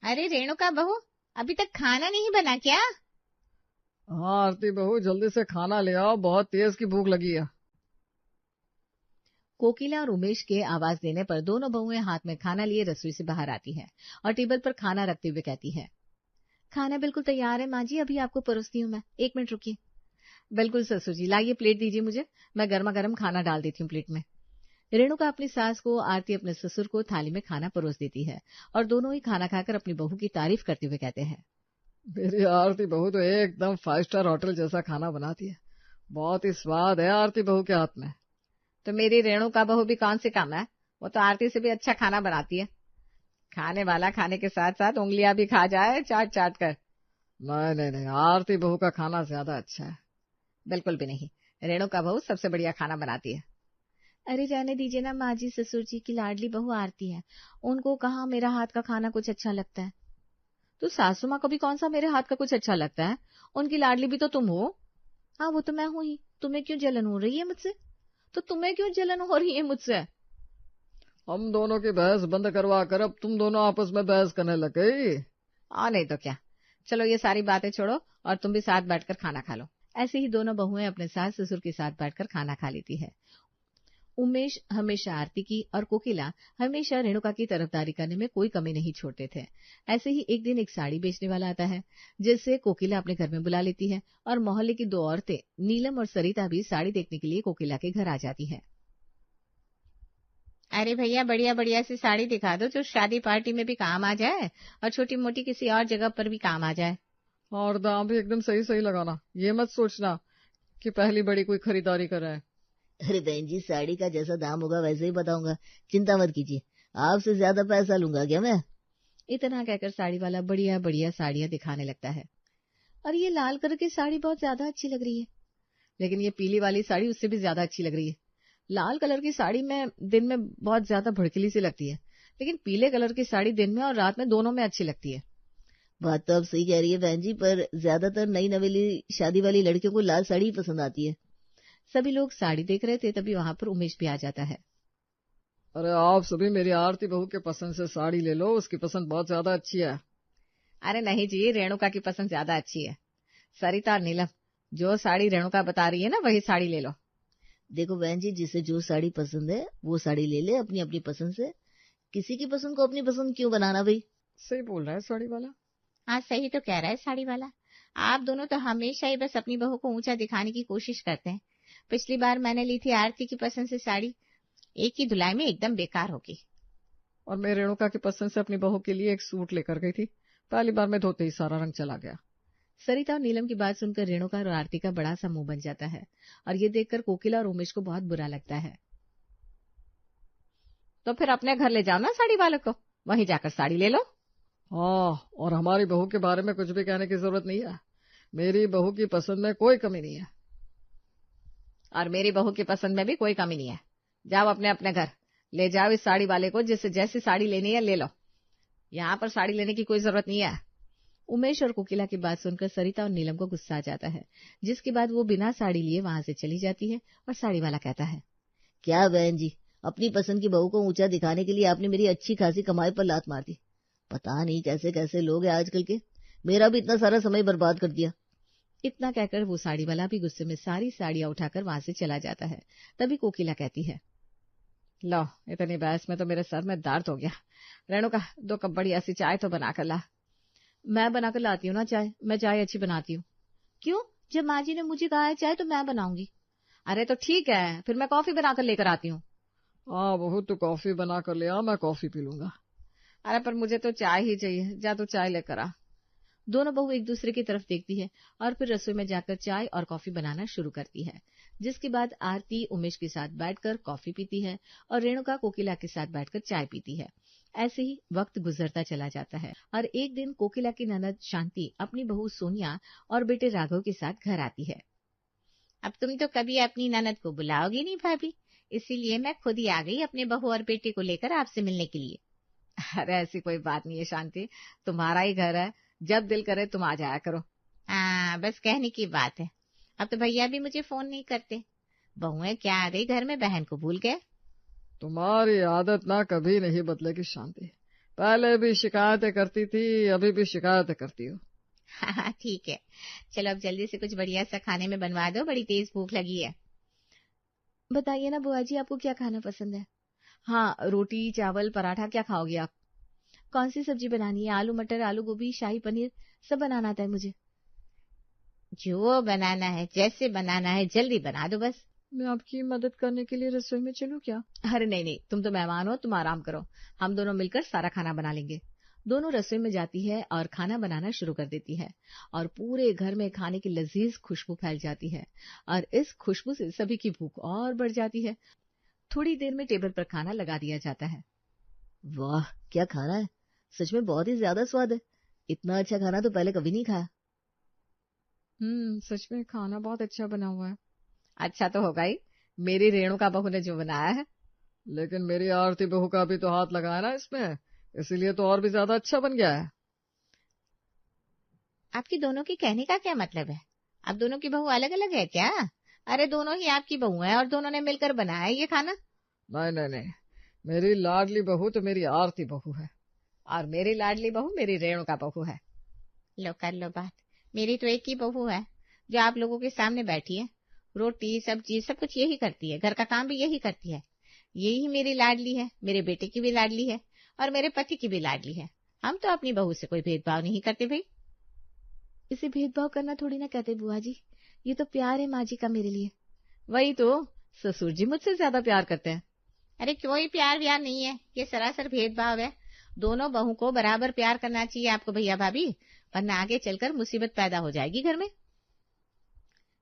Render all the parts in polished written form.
अरे रेणुका बहू, अभी तक खाना नहीं बना क्या? हाँ आरती बहू, जल्दी से खाना ले आओ, बहुत तेज की भूख लगी है। कोकिला और उमेश के आवाज देने पर दोनों बहुएं हाथ में खाना लिए रसोई से बाहर आती है और टेबल पर खाना रखते हुए कहती है, खाना बिल्कुल तैयार है माँ जी, अभी आपको परोसती हूँ मैं, 1 मिनट रुकिए। बिल्कुल ससुर जी, लाइए प्लेट दीजिए मुझे, मैं गर्मा गर्म खाना डाल देती हूँ प्लेट में। रेणुका अपनी सास को, आरती अपने ससुर को थाली में खाना परोस देती है और दोनों ही खाना खाकर अपनी बहू की तारीफ करते हुए कहते हैं, मेरी आरती बहू तो एकदम 5 स्टार होटल जैसा खाना बनाती है। बहुत ही स्वाद है आरती बहू के हाथ में। तो मेरी रेणुका बहू भी कौन सी कम है, वो तो आरती से भी अच्छा खाना बनाती है। खाने वाला खाने के साथ साथ उंगलियां भी खा जाए चाट चाट कर। नहीं नहीं नहीं, आरती बहू का खाना ज्यादा अच्छा है। बिल्कुल भी नहीं, रेणुका बहू सबसे बढ़िया खाना बनाती है। अरे रहने दीजिए ना माँ जी, ससुर जी की लाडली बहू आरती है, उनको कहाँ मेरा हाथ का खाना कुछ अच्छा लगता है। तो सासू माँ को भी कौन सा मेरे हाथ का कुछ अच्छा लगता है, उनकी लाडली भी तो तुम हो। हाँ वो तो मैं हूं ही, तुम्हें क्यों जलन हो रही है मुझसे? तो तुम्हें क्यों जलन हो रही है मुझसे? हम दोनों की बहस बंद करवा कर अब तुम दोनों आपस में बहस करने लग गई। और नहीं तो क्या। चलो ये सारी बातें छोड़ो और तुम भी साथ बैठकर खाना खा लो। ऐसे ही दोनों बहुएं अपने सास ससुर के साथ बैठकर खाना खा लेती है। उमेश हमेशा आरती की और कोकिला हमेशा रेणुका की तरफदारी करने में कोई कमी नहीं छोड़ते थे। ऐसे ही एक दिन एक साड़ी बेचने वाला आता है, जिससे कोकिला अपने घर में बुला लेती है और मोहल्ले की 2 औरतें नीलम और सरिता भी साड़ी देखने के लिए कोकिला के घर आ जाती है। अरे भैया, बढ़िया बढ़िया सी साड़ी दिखा दो जो शादी पार्टी में भी काम आ जाए और छोटी मोटी किसी और जगह पर भी काम आ जाए। और दाम भी एकदम सही सही लगाना, ये मत सोचना कि पहली बड़ी कोई खरीदारी कर रहा है। अरे बहन जी, साड़ी का जैसा दाम होगा वैसे ही बताऊंगा, चिंता मत कीजिए। आपसे ज्यादा पैसा लूंगा क्या मैं? इतना कहकर साड़ी वाला बढ़िया बढ़िया साड़ियां दिखाने लगता है। और ये लाल कलर की साड़ी बहुत ज्यादा अच्छी लग रही है, लेकिन ये पीली वाली साड़ी उससे भी ज्यादा अच्छी लग रही है। लाल कलर की साड़ी में दिन में बहुत ज्यादा भड़कीली सी लगती है, लेकिन पीले कलर की साड़ी दिन में और रात में दोनों में अच्छी लगती है। बात तो आप सही कह रही है बहन जी, पर ज्यादातर नई नवेली शादी वाली लड़कियों को लाल साड़ी ही पसंद आती है। सभी लोग साड़ी देख रहे थे, तभी वहां पर उमेश भी आ जाता है। अरे आप सभी मेरी आरती बहू के पसंद से साड़ी ले लो, उसकी पसंद बहुत ज्यादा अच्छी है। अरे नहीं जी, रेणुका की पसंद ज्यादा अच्छी है। सरिता और नीलम, जो साड़ी रेणुका बता रही है ना वही साड़ी ले लो। देखो बहन जी, जिसे जो साड़ी पसंद है वो साड़ी ले ले अपनी अपनी पसंद से। किसी की पसंद को अपनी पसंद क्यों बनाना भाई? सही बोल रहा है साड़ी वाला। हाँ सही तो कह रहा है साड़ी वाला। आप दोनों तो हमेशा ही बस अपनी बहू को ऊंचा दिखाने की कोशिश करते हैं। पिछली बार मैंने ली थी आरती की पसंद से साड़ी, एक ही धुलाई में एकदम बेकार होगी। और मैं रेणुका की पसंद से अपनी बहू के लिए एक सूट लेकर गई थी, पहली बार में धोते ही सारा रंग चला गया। सरिता और नीलम की बात सुनकर रेणुका और आरती का बड़ा सा मुंह बन जाता है और ये देखकर कोकिला और उमेश को बहुत बुरा लगता है। तो फिर अपने घर ले जाओ ना साड़ी वाले को, वहीं जाकर साड़ी ले लो। हाँ, और हमारी बहू के बारे में कुछ भी कहने की जरूरत नहीं है। मेरी बहू की पसंद में कोई कमी नहीं है। और मेरी बहू की पसंद में भी कोई कमी नहीं है। जाओ अपने अपने घर, ले जाओ इस साड़ी वाले को, जिससे जैसी साड़ी लेनी है ले लो, यहाँ पर साड़ी लेने की कोई जरूरत नहीं है। उमेश और कोकिला की बात सुनकर सरिता और नीलम को गुस्सा आ जाता है, जिसके बाद वो बिना साड़ी लिए वहां से चली जाती है और साड़ी वाला कहता है, क्या बहन जी, अपनी पसंद की बहू को ऊंचा दिखाने के लिए आपने मेरी अच्छी खासी कमाई पर लात मार दी। पता नहीं कैसे कैसे लोग हैं आजकल के, मेरा भी इतना सारा समय बर्बाद कर दिया। इतना कहकर वो साड़ी वाला भी गुस्से में सारी साड़ियां उठाकर वहां से चला जाता है। तभी कोकिला कहती है, लो इतनी बहस में तो मेरे सर में दर्द हो गया। रेणुका, 2 कप बढ़िया सी चाय तो बनाकर ला। मैं बनाकर लाती हूँ ना चाय, मैं चाय अच्छी बनाती हूँ। क्यों? जब माँ जी ने मुझे कहा है चाय तो मैं बनाऊंगी। अरे तो ठीक है, फिर मैं कॉफी बनाकर लेकर आती हूँ। हाँ बहू, तू कॉफी बना कर ले आ, मैं कॉफी पी लूंगा। अरे पर मुझे तो चाय ही चाहिए, जा तू चाय लेकर आ। दोनों बहू एक दूसरे की तरफ देखती है और फिर रसोई में जाकर चाय और कॉफी बनाना शुरू करती है, जिसके बाद आरती उमेश के साथ बैठकर कॉफी पीती है और रेणुका कोकिला के साथ बैठकर चाय पीती है। ऐसे ही वक्त गुजरता चला जाता है और एक दिन कोकिला की ननद शांति अपनी बहू सोनिया और बेटे राघव के साथ घर आती है। अब तुम तो कभी अपनी ननद को बुलाओगी नहीं भाभी, इसीलिए मैं खुद ही आ गई अपने बहू और बेटे को लेकर आपसे मिलने के लिए। अरे ऐसी कोई बात नहीं है शांति, तुम्हारा ही घर है, जब दिल करे तुम आ जाया करो। हाँ बस कहने की बात है, अब तो भैया भी मुझे फोन नहीं करते। बहुएं क्या आ गई घर में, बहन को भूल गए। तुम्हारी आदत ना कभी नहीं बदलेगी शांति। पहले भी शिकायतें करती थी, अभी भी शिकायतें करती हो। हाँ ठीक है, चलो अब जल्दी से कुछ बढ़िया सा खाने में बनवा दो, बड़ी तेज भूख लगी है। बताइए ना बुआ जी, आपको क्या खाना पसंद है? हाँ, रोटी चावल पराठा क्या खाओगे आप? कौन सी सब्जी बनानी है? आलू मटर, आलू गोभी, शाही पनीर, सब बनाना आता है मुझे। जो बनाना है, जैसे बनाना है, जल्दी बना दो बस। मैं आपकी मदद करने के लिए रसोई में चलूं क्या? अरे नहीं नहीं, तुम तो मेहमान हो, तुम आराम करो, हम दोनों मिलकर सारा खाना बना लेंगे। दोनों रसोई में जाती है और खाना बनाना शुरू कर देती है और पूरे घर में खाने की लजीज खुशबू फैल जाती है और इस खुशबू से सभी की भूख और बढ़ जाती है। थोड़ी देर में टेबल पर खाना लगा दिया जाता है। वाह, क्या खाना है! सच में बहुत ही ज्यादा स्वाद है। इतना अच्छा खाना तो पहले कभी नहीं खाया। सच में खाना बहुत अच्छा बना हुआ है। अच्छा तो होगा ही, मेरी रेणुका बहू ने जो बनाया है। लेकिन मेरी आरती बहू का भी तो हाथ लगाया ना इसमें, इसीलिए तो और भी ज्यादा अच्छा बन गया है। आपकी दोनों की कहने का क्या मतलब है? आप दोनों की बहू अलग अलग है क्या? अरे दोनों ही आपकी बहू है और दोनों ने मिलकर बनाया है ये खाना। नहीं नहीं नहीं, मेरी लाडली बहू तो मेरी आरती बहू है। और मेरी लाडली बहू मेरी रेणुका बहू है। लो कर लो बात, मेरी तो एक ही बहू है जो आप लोगों के सामने बैठी है। रोटी सब्जी सब कुछ यही करती है, घर का काम भी यही करती है। यही मेरी लाडली है, मेरे बेटे की भी लाडली है और मेरे पति की भी लाडली है। हम तो अपनी बहू से कोई भेदभाव नहीं करते भाई। इसे भेदभाव करना थोड़ी ना कहते बुआ जी, ये तो प्यार है माँ जी का मेरे लिए। वही तो, ससुर जी मुझसे ज्यादा प्यार करते हैं। अरे कोई प्यार व्यार नहीं है, ये सरासर भेदभाव है। दोनों बहू को बराबर प्यार करना चाहिए आपको भैया भाभी, वरना आगे चलकर मुसीबत पैदा हो जाएगी घर में।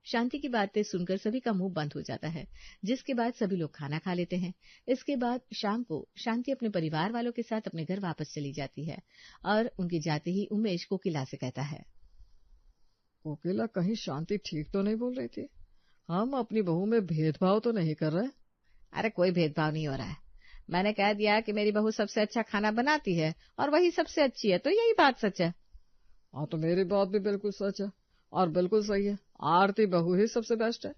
शांति की बातें सुनकर सभी का मुंह बंद हो जाता है, जिसके बाद सभी लोग खाना खा लेते हैं। इसके बाद शाम को शांति अपने परिवार वालों के साथ अपने घर वापस चली जाती है और उनके जाते ही उमेश कोकिला से कहता है, कोकिला, कहीं शांति ठीक तो नहीं बोल रही थी? हम अपनी बहू में भेदभाव तो नहीं कर रहे? अरे कोई भेदभाव नहीं हो रहा है। मैंने कह दिया कि मेरी बहू सबसे अच्छा खाना बनाती है और वही सबसे अच्छी है, तो यही बात सच है। हाँ, तो मेरी बात भी बिल्कुल सच है और बिल्कुल सही है। आरती बहू ही सबसे बेस्ट है।